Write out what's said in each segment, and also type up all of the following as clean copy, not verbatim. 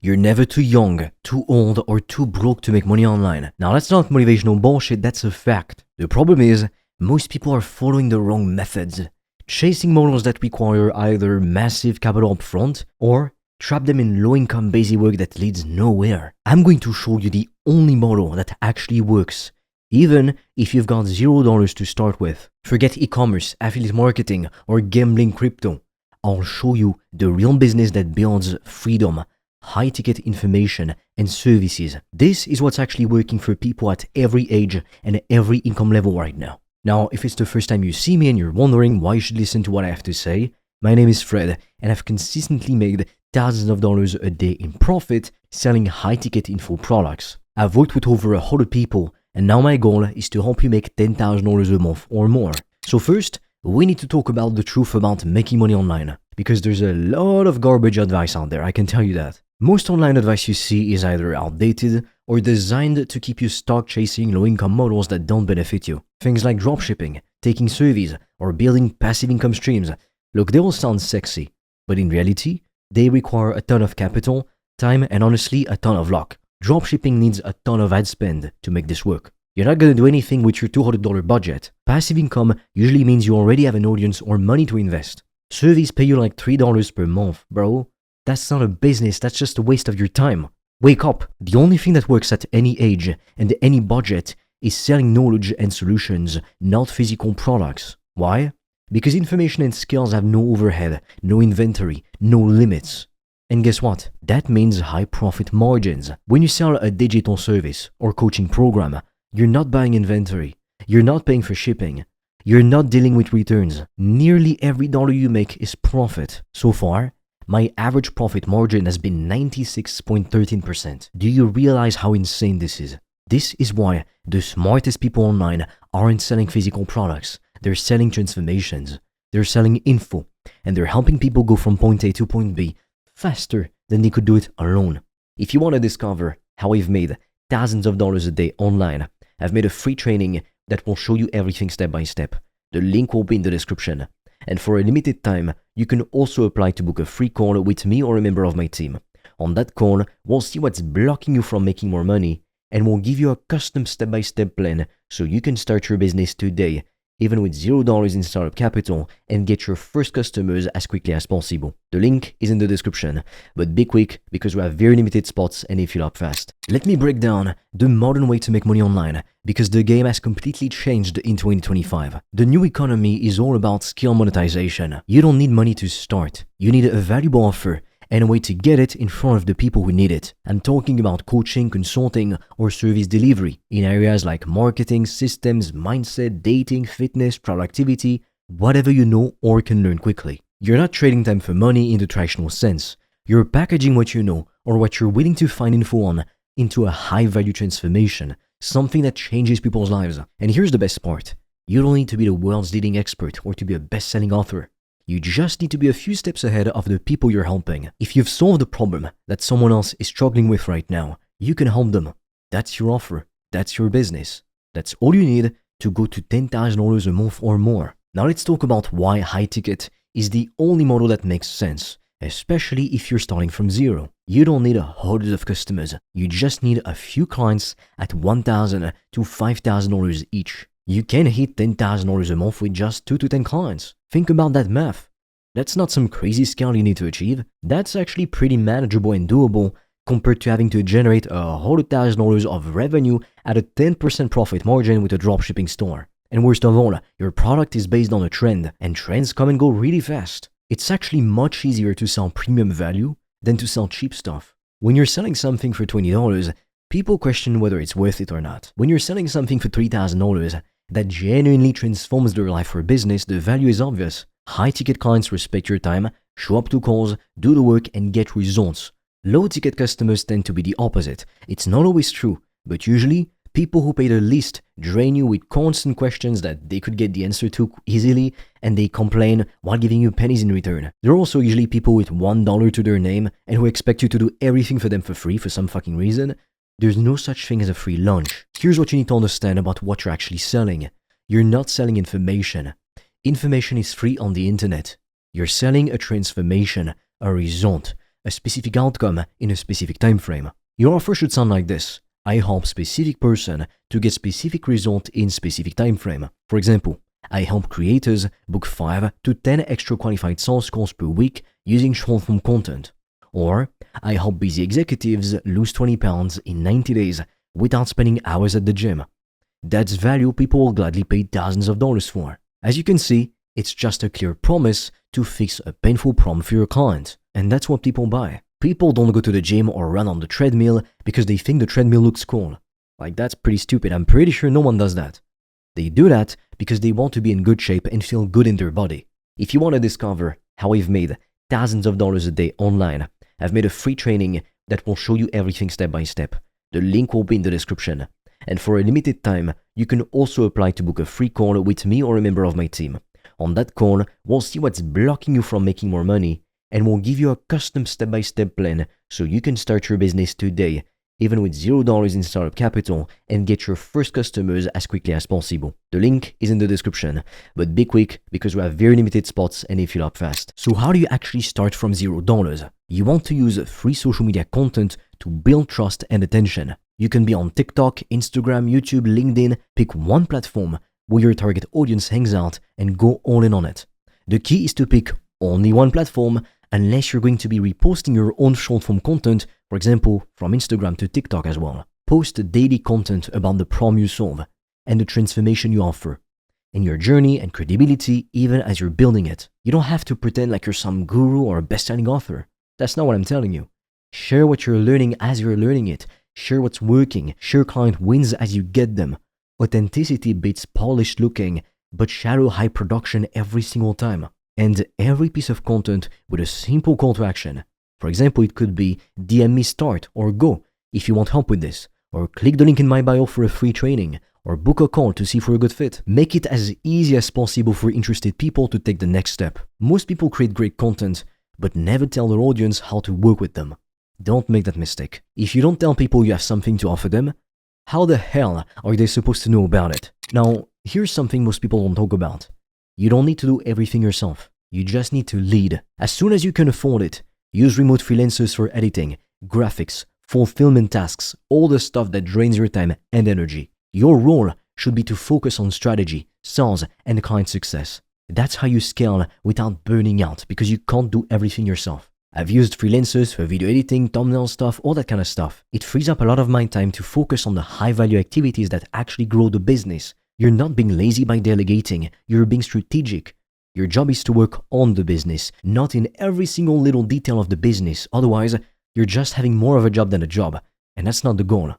You're never too young, too old, or too broke to make money online. Now that's not motivational bullshit, that's a fact. The problem is, most people are following the wrong methods, chasing models that require either massive capital upfront or trap them in low-income busy work that leads nowhere. I'm going to show you the only model that actually works, even if you've got $0 to start with. Forget e-commerce, affiliate marketing, or gambling crypto. I'll show you the real business that builds freedom, high-ticket information, and services. This is what's actually working for people at every age and every income level right now. Now, if it's the first time you see me and you're wondering why you should listen to what I have to say, my name is Fred, and I've consistently made thousands of dollars a day in profit selling high-ticket info products. I've worked with over 100 people, and now my goal is to help you make $10,000 a month or more. So first, we need to talk about the truth about making money online, because there's a lot of garbage advice out there, I can tell you that. Most online advice you see is either outdated or designed to keep you stuck chasing low-income models that don't benefit you. Things like dropshipping, taking surveys, or building passive income streams. Look, they all sound sexy, but in reality, they require a ton of capital, time, and honestly, a ton of luck. Dropshipping needs a ton of ad spend to make this work. You're not gonna do anything with your $200 budget. Passive income usually means you already have an audience or money to invest. Surveys pay you like $3 per month, bro. That's not a business, that's just a waste of your time. Wake up! The only thing that works at any age and any budget is selling knowledge and solutions, not physical products. Why? Because information and skills have no overhead, no inventory, no limits. And guess what? That means high profit margins. When you sell a digital service or coaching program, you're not buying inventory, you're not paying for shipping, you're not dealing with returns. Nearly every dollar you make is profit. So far, my average profit margin has been 96.13%. Do you realize how insane this is? This is why the smartest people online aren't selling physical products. They're selling transformations. They're selling info. And they're helping people go from point A to point B faster than they could do it alone. If you want to discover how I've made thousands of dollars a day online, I've made a free training that will show you everything step by step. The link will be in the description. And for a limited time, you can also apply to book a free call with me or a member of my team. On that call, we'll see what's blocking you from making more money, and we'll give you a custom step-by-step plan so you can start your business today, even with $0 in startup capital, and get your first customers as quickly as possible. The link is in the description, but be quick because we have very limited spots and they fill up fast. Let me break down the modern way to make money online, because the game has completely changed in 2025. The new economy is all about skill monetization. You don't need money to start. You need a valuable offer and a way to get it in front of the people who need it. I'm talking about coaching, consulting, or service delivery in areas like marketing, systems, mindset, dating, fitness, productivity, whatever you know or can learn quickly. You're not trading time for money in the traditional sense. You're packaging what you know or what you're willing to find info on into a high-value transformation, something that changes people's lives. And here's the best part. You don't need to be the world's leading expert or to be a best-selling author. You just need to be a few steps ahead of the people you're helping. If you've solved a problem that someone else is struggling with right now, you can help them. That's your offer. That's your business. That's all you need to go to $10,000 a month or more. Now let's talk about why high ticket is the only model that makes sense, especially if you're starting from zero. You don't need hundreds of customers. You just need a few clients at $1,000 to $5,000 each. You can hit $10,000 a month with just 2 to 10 clients. Think about that math. That's not some crazy scale you need to achieve. That's actually pretty manageable and doable compared to having to generate $100,000 of revenue at a 10% profit margin with a dropshipping store. And worst of all, your product is based on a trend, and trends come and go really fast. It's actually much easier to sell premium value than to sell cheap stuff. When you're selling something for $20, people question whether it's worth it or not. When you're selling something for $3,000 that genuinely transforms their life or business, the value is obvious. High-ticket clients respect your time, show up to calls, do the work, and get results. Low-ticket customers tend to be the opposite. It's not always true, but usually, people who pay the least drain you with constant questions that they could get the answer to easily, and they complain while giving you pennies in return. They're also usually people with $1 to their name and who expect you to do everything for them for free for some fucking reason. There's no such thing as a free lunch. Here's what you need to understand about what you're actually selling. You're not selling information. Information is free on the internet. You're selling a transformation, a result, a specific outcome in a specific time frame. Your offer should sound like this. I help specific person to get specific result in specific time frame. For example, I help creators book 5 to 10 extra qualified sales calls per week using short-form content. Or, I help busy executives lose 20 pounds in 90 days without spending hours at the gym. That's value people will gladly pay thousands of dollars for. As you can see, it's just a clear promise to fix a painful problem for your client. And that's what people buy. People don't go to the gym or run on the treadmill because they think the treadmill looks cool. Like, that's pretty stupid. I'm pretty sure no one does that. They do that because they want to be in good shape and feel good in their body. If you want to discover how I've made thousands of dollars a day online, I've made a free training that will show you everything step by step. The link will be in the description. And for a limited time, you can also apply to book a free call with me or a member of my team. On that call, we'll see what's blocking you from making more money, and we'll give you a custom step-by-step plan so you can start your business today, even with $0 in startup capital, and get your first customers as quickly as possible. The link is in the description, but be quick because we have very limited spots and they fill up fast. So how do you actually start from $0? You want to use free social media content to build trust and attention. You can be on TikTok, Instagram, YouTube, LinkedIn. Pick one platform where your target audience hangs out and go all in on it. The key is to pick only one platform unless you're going to be reposting your own short-form content, for example, from Instagram to TikTok as well. Post daily content about the problem you solve and the transformation you offer, and your journey and credibility even as you're building it. You don't have to pretend like you're some guru or a best-selling author. That's not what I'm telling you. Share what you're learning as you're learning it. Share what's working. Share client wins as you get them. Authenticity beats polished looking, but shallow high production every single time. And every piece of content with a simple call to action. For example, it could be DM me start or go if you want help with this, or click the link in my bio for a free training, or book a call to see if we're a good fit. Make it as easy as possible for interested people to take the next step. Most people create great content, but never tell their audience how to work with them. Don't make that mistake. If you don't tell people you have something to offer them, how the hell are they supposed to know about it? Now, here's something most people don't talk about. You don't need to do everything yourself. You just need to lead. As soon as you can afford it, use remote freelancers for editing, graphics, fulfillment tasks, all the stuff that drains your time and energy. Your role should be to focus on strategy, sales, and client success. That's how you scale without burning out because you can't do everything yourself. I've used freelancers for video editing, thumbnail stuff, all that kind of stuff. It frees up a lot of my time to focus on the high-value activities that actually grow the business. You're not being lazy by delegating, you're being strategic. Your job is to work on the business, not in every single little detail of the business. Otherwise, you're just having more of a job than a job, and that's not the goal.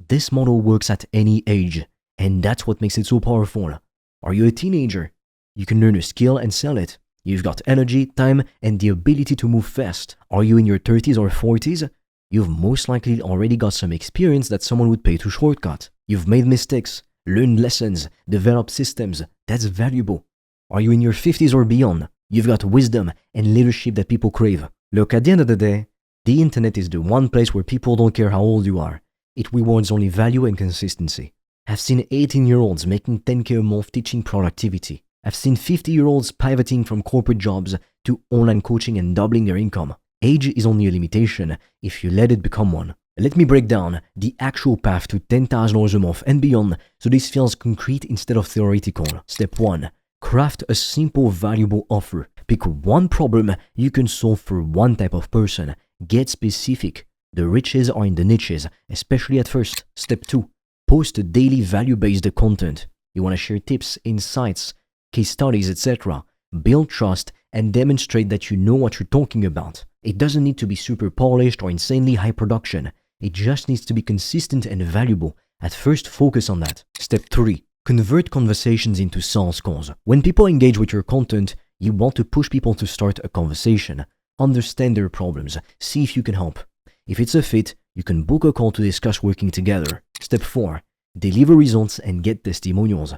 This model works at any age, and that's what makes it so powerful. Are you a teenager? You can learn a skill and sell it. You've got energy, time, and the ability to move fast. Are you in your 30s or 40s? You've most likely already got some experience that someone would pay to shortcut. You've made mistakes, learned lessons, developed systems. That's valuable. Are you in your 50s or beyond? You've got wisdom and leadership that people crave. Look, at the end of the day, the internet is the one place where people don't care how old you are. It rewards only value and consistency. I've seen 18-year-olds making 10K a month teaching productivity. I've seen 50-year-olds pivoting from corporate jobs to online coaching and doubling their income. Age is only a limitation if you let it become one. Let me break down the actual path to $10,000 a month and beyond so this feels concrete instead of theoretical. Step 1. Craft a simple, valuable offer. Pick one problem you can solve for one type of person. Get specific. The riches are in the niches, especially at first. Step 2. Post daily value-based content. You want to share tips, insights, case studies, etc. Build trust and demonstrate that you know what you're talking about. It doesn't need to be super polished or insanely high production. It just needs to be consistent and valuable. At first, focus on that. Step 3. Convert conversations into sales calls. When people engage with your content, you want to push people to start a conversation. Understand their problems. See if you can help. If it's a fit, you can book a call to discuss working together. Step 4. Deliver results and get testimonials.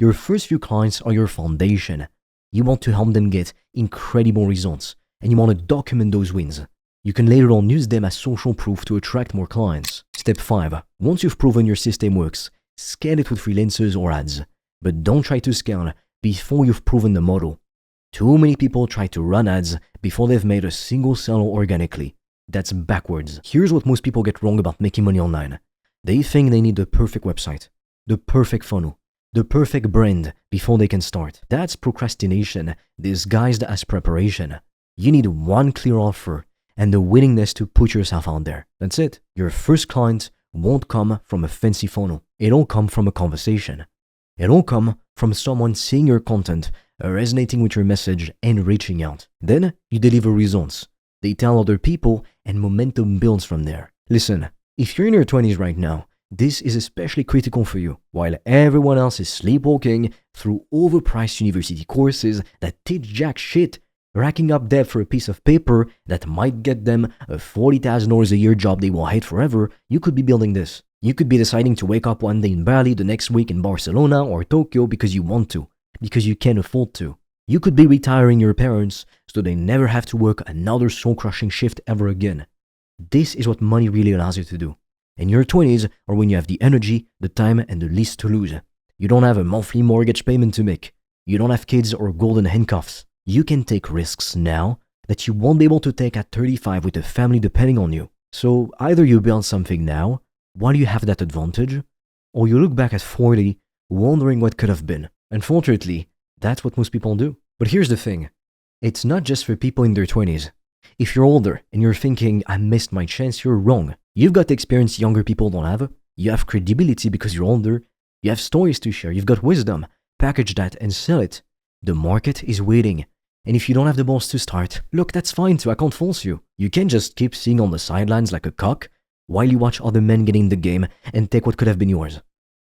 Your first few clients are your foundation. You want to help them get incredible results, and you want to document those wins. You can later on use them as social proof to attract more clients. Step 5. Once you've proven your system works, scale it with freelancers or ads. But don't try to scale before you've proven the model. Too many people try to run ads before they've made a single sale organically. That's backwards. Here's what most people get wrong about making money online. They think they need the perfect website, the perfect funnel, the perfect brand before they can start. That's procrastination disguised as preparation. You need one clear offer and the willingness to put yourself out there. That's it. Your first client won't come from a fancy funnel. It'll come from a conversation. It'll come from someone seeing your content, resonating with your message, and reaching out. Then you deliver results. They tell other people, and momentum builds from there. Listen, if you're in your 20s right now, this is especially critical for you. While everyone else is sleepwalking through overpriced university courses that teach jack shit, racking up debt for a piece of paper that might get them a $40,000 a year job they will hate forever, you could be building this. You could be deciding to wake up one day in Bali, the next week in Barcelona or Tokyo because you want to, because you can't afford to. You could be retiring your parents so they never have to work another soul-crushing shift ever again. This is what money really allows you to do. In your 20s, or when you have the energy, the time, and the least to lose. You don't have a monthly mortgage payment to make. You don't have kids or golden handcuffs. You can take risks now that you won't be able to take at 35 with a family depending on you. So either you build something now, while you have that advantage, or you look back at 40 wondering what could have been. Unfortunately, that's what most people do. But here's the thing. It's not just for people in their 20s. If you're older and you're thinking, I missed my chance, you're wrong. You've got experience younger people don't have. You have credibility because you're older. You have stories to share. You've got wisdom. Package that and sell it. The market is waiting. And if you don't have the balls to start, look, that's fine too. I can't force you. You can't just keep sitting on the sidelines like a cock while you watch other men get in the game and take what could have been yours.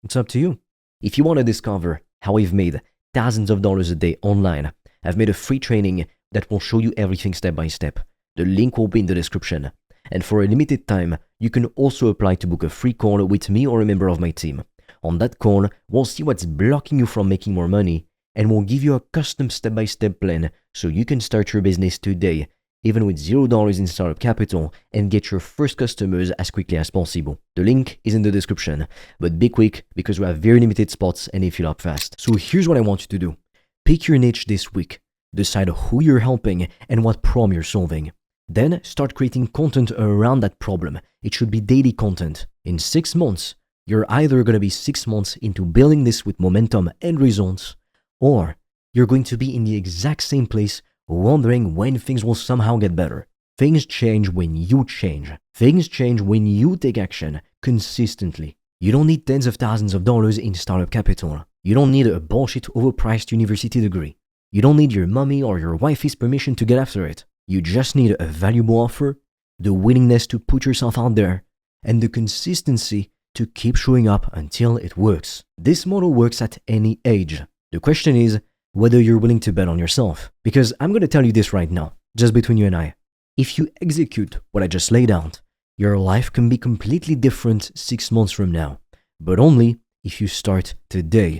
It's up to you. If you want to discover how I've made thousands of dollars a day online, I've made a free training that will show you everything step by step. The link will be in the description. And for a limited time, you can also apply to book a free call with me or a member of my team. On that call, we'll see what's blocking you from making more money, and we'll give you a custom step-by-step plan so you can start your business today, even with $0 in startup capital, and get your first customers as quickly as possible. The link is in the description, but be quick because we have very limited spots and they fill up fast. So here's what I want you to do. Pick your niche this week. Decide who you're helping and what problem you're solving. Then start creating content around that problem. It should be daily content. In 6 months, you're either going to be 6 months into building this with momentum and results, or you're going to be in the exact same place wondering when things will somehow get better. Things change when you change. Things change when you take action consistently. You don't need tens of thousands of dollars in startup capital. You don't need a bullshit overpriced university degree. You don't need your mommy or your wifey's permission to get after it. You just need a valuable offer, the willingness to put yourself out there, and the consistency to keep showing up until it works. This model works at any age. The question is whether you're willing to bet on yourself. Because I'm going to tell you this right now, just between you and I. If you execute what I just laid out, your life can be completely different 6 months from now, but only if you start today.